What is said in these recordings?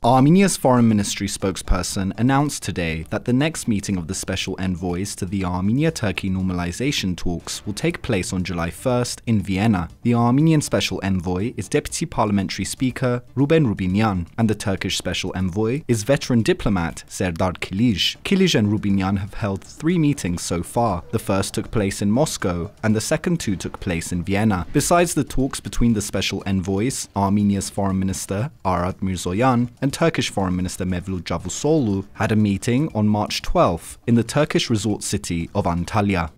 Armenia's foreign ministry spokesperson announced today that the next meeting of the special envoys to the Armenia-Turkey normalization talks will take place on July 1st in Vienna. The Armenian special envoy is Deputy Parliamentary Speaker Ruben Rubinyan, and the Turkish special envoy is veteran diplomat Serdar Kilij. Kilij and Rubinyan have held 3 meetings so far. The first took place in Moscow, and the second 2 took place in Vienna. Besides the talks between the special envoys, Armenia's foreign minister Arat Mirzoyan and Turkish Foreign Minister Mevlut Cavusoglu had a meeting on March 12th in the Turkish resort city of Antalya.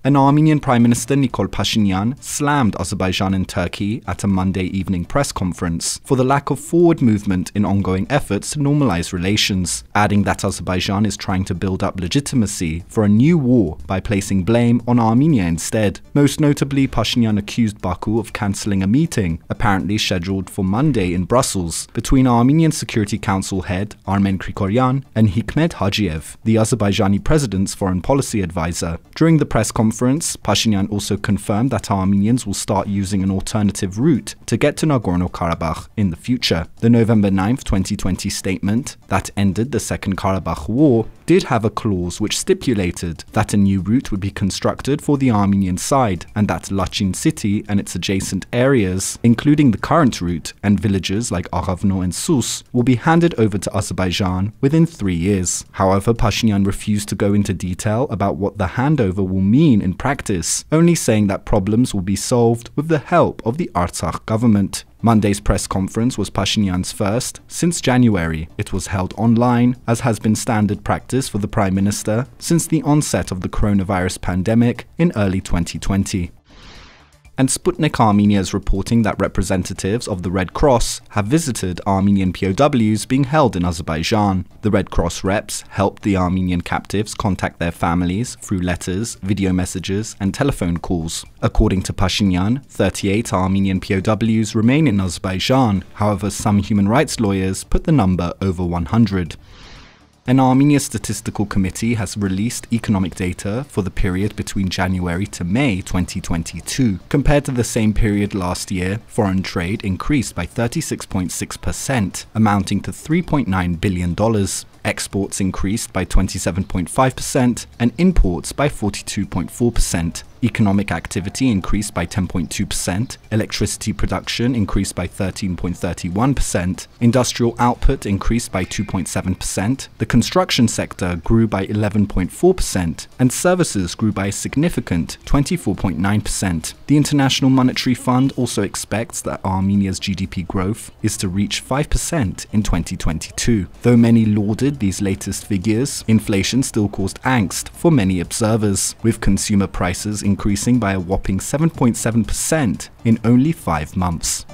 An Armenian Prime Minister Nikol Pashinyan slammed Azerbaijan and Turkey at a Monday evening press conference for the lack of forward movement in ongoing efforts to normalize relations, adding that Azerbaijan is trying to build up legitimacy for a new war by placing blame on Armenia instead. Most notably, Pashinyan accused Baku of cancelling a meeting, apparently scheduled for Monday in Brussels, between Armenian Security Council head Armen Grigoryan and Hikmet Hajiev, the Azerbaijani president's foreign policy advisor. During the press conference, Pashinyan also confirmed that Armenians will start using an alternative route to get to Nagorno-Karabakh in the future. The November 9, 2020 statement that ended the Second Karabakh War did have a clause which stipulated that a new route would be constructed for the Armenian side, and that Lachin city and its adjacent areas, including the current route and villages like Aghavno and Sus, will be handed over to Azerbaijan within 3 years. However, Pashinyan refused to go into detail about what the handover will mean in practice, only saying that problems will be solved with the help of the Artsakh government. Monday's press conference was Pashinyan's first since January. It was held online, as has been standard practice for the Prime Minister since the onset of the coronavirus pandemic in early 2020. And Sputnik Armenia is reporting that representatives of the Red Cross have visited Armenian POWs being held in Azerbaijan. The Red Cross reps helped the Armenian captives contact their families through letters, video messages, and telephone calls. According to Pashinyan, 38 Armenian POWs remain in Azerbaijan. However, some human rights lawyers put the number over 100. An Armenia Statistical Committee has released economic data for the period between January to May 2022. Compared to the same period last year, foreign trade increased by 36.6%, amounting to $3.9 billion. Exports increased by 27.5% and imports by 42.4%. Economic activity increased by 10.2%, electricity production increased by 13.31%, industrial output increased by 2.7%, the construction sector grew by 11.4%, and services grew by a significant 24.9%. The International Monetary Fund also expects that Armenia's GDP growth is to reach 5% in 2022. Though many lauded these latest figures, inflation still caused angst for many observers, with consumer prices increasing by a whopping 7.7% in only 5 months.